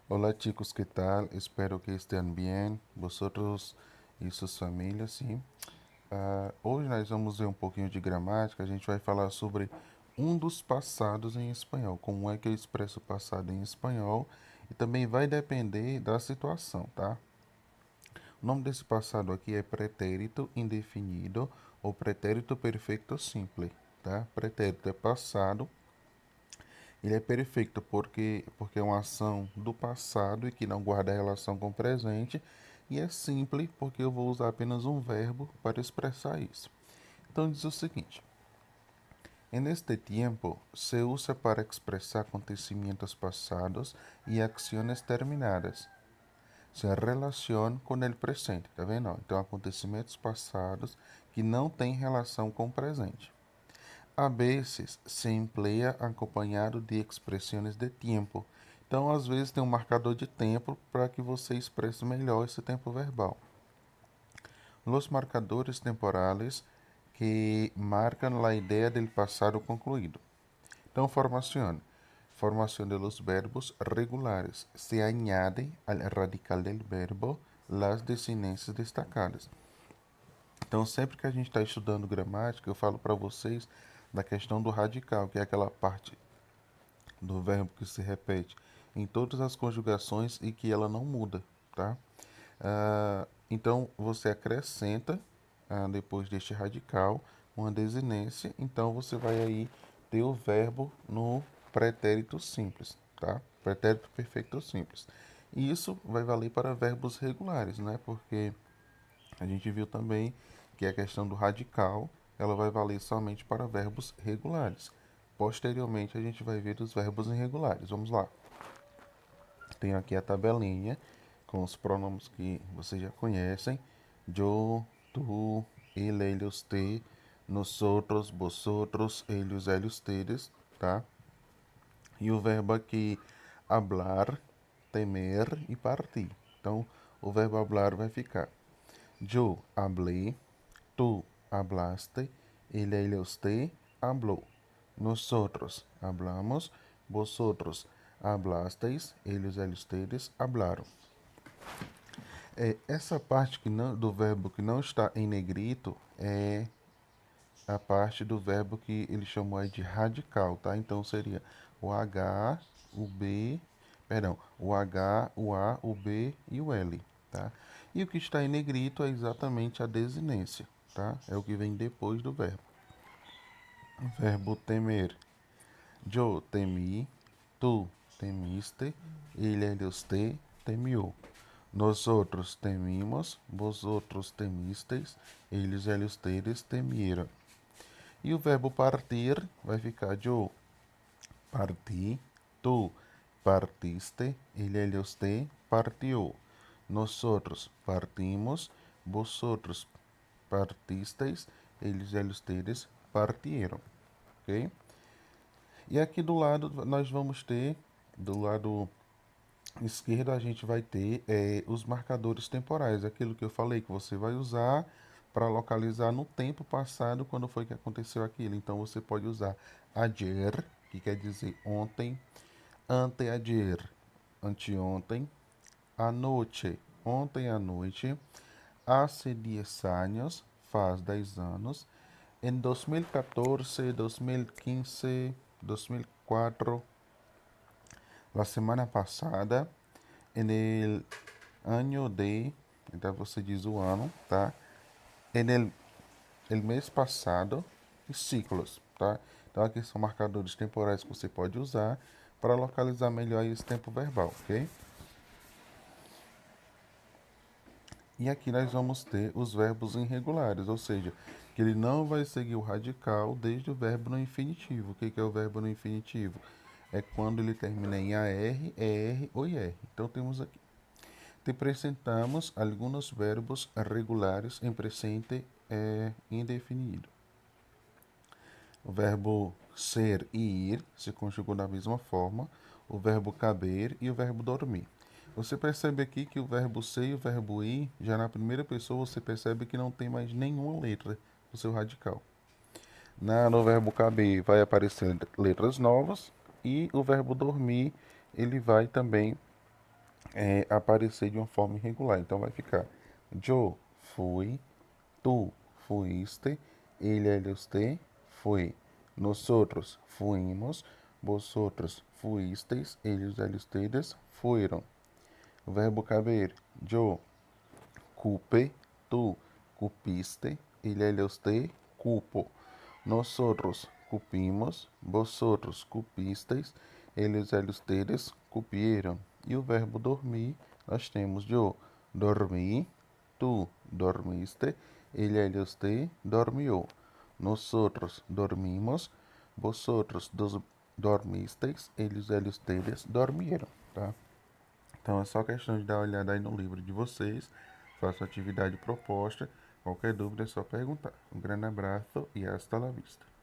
Hola chicos, ¿qué tal? Espero que estén bien, vosotros e suas famílias, sim. Hoje nós vamos ver um pouquinho de gramática, a gente vai falar sobre um dos passados em espanhol, como é que eu expresso o passado em espanhol, e também vai depender da situação, tá? O nome desse passado aqui é pretérito indefinido ou pretérito perfeito simples, tá? Pretérito é passado. Ele é perfeito porque é uma ação do passado e que não guarda relação com o presente. E é simples porque eu vou usar apenas um verbo para expressar isso. Então diz o seguinte: En este tiempo se usa para expresar acontecimientos pasados e ações terminadas, sem relação com o presente. Tá vendo? Então, acontecimentos passados que não têm relação com o presente. A vezes se emplea acompanhado de expressões de tempo. Então, às vezes, tem um marcador de tempo para que você expresse melhor esse tempo verbal. Os marcadores temporales que marcam a ideia del passado concluído. Então, formação. Formação de los verbos regulares. Se añade al radical del verbo las desinências destacadas. Então, sempre que a gente está estudando gramática, eu falo para vocês da questão do radical, que é aquela parte do verbo que se repete em todas as conjugações e que ela não muda, tá? Então, você acrescenta, depois deste radical, uma desinência, então você vai aí ter o verbo no pretérito simples, tá? Pretérito perfeito simples. E isso vai valer para verbos regulares, né? Porque a gente viu também que a questão do radical ela vai valer somente para verbos regulares. Posteriormente, a gente vai ver os verbos irregulares. Vamos lá. Tenho aqui a tabelinha com os pronomes que vocês já conhecem. Eu, tu, ele, usted, nosotros, vosotros, ellos, ustedes, tá? E o verbo aqui, hablar, temer e partir. Então, o verbo hablar vai ficar: yo hablé, tú hablaste, él, usted habló. Nosotros hablamos, vosotros hablasteis, ellos, ustedes hablaram. Essa parte do verbo que não está em negrito é a parte do verbo que ele chamou aí de radical, tá? Então seria o H, o B, perdão, o H, o A, o B e o L, tá? E o que está em negrito é exatamente a desinência, tá? É o que vem depois do verbo. Verbo temer. Yo temí, tú temiste, ele, usted temió. Nosotros temimos, vosotros temisteis, eles, ustedes temieron. E o verbo partir vai ficar yo parti, tú partiste, ele, usted partió. Nosotros partimos, vosotros partisteis, eles, ustedes partieron. Ok? E aqui do lado nós vamos ter, do lado esquerdo a gente vai ter os marcadores temporais, aquilo que eu falei que você vai usar para localizar no tempo passado quando foi que aconteceu aquilo. Então você pode usar ayer, que quer dizer ontem, anteayer, anteontem, anoche, ontem à noite, hace 10 anos, faz 10 anos, em 2014, 2015, 2004, la semana passada, en el año de, então você diz o ano, tá? En el mês passado, e ciclos, tá? Então aqui são marcadores temporais que você pode usar para localizar melhor esse tempo verbal, ok? E aqui nós vamos ter os verbos irregulares, ou seja, que ele não vai seguir o radical desde o verbo no infinitivo. O que é o verbo no infinitivo? É quando ele termina em AR, ER ou IR. Então temos aqui: te apresentamos alguns verbos regulares em presente indefinido. O verbo ser e ir se conjugam da mesma forma, o verbo caber e o verbo dormir. Você percebe aqui que o verbo ser e o verbo ir, já na primeira pessoa você percebe que não tem mais nenhuma letra no seu radical. No verbo caber vai aparecer letras novas e o verbo dormir ele vai também aparecer de uma forma irregular. Então vai ficar yo fui, tú fuiste, ele, usted foi, nosotros fuimos, vosotros fuisteis, eles, ustedes fueron. O verbo caber, yo cupe, tú cupiste, ele, usted cupo. Nosotros cupimos, vosotros cupisteis, eles, ustedes cupieron. E o verbo dormir, nós temos yo dormi, tú dormiste, ele, usted dormiu. Nosotros dormimos, vosotros dormisteis, eles, ustedes dormiram, tá? Então é só questão de dar uma olhada aí no livro de vocês, faça a atividade proposta. Qualquer dúvida é só perguntar. Um grande abraço e hasta la vista.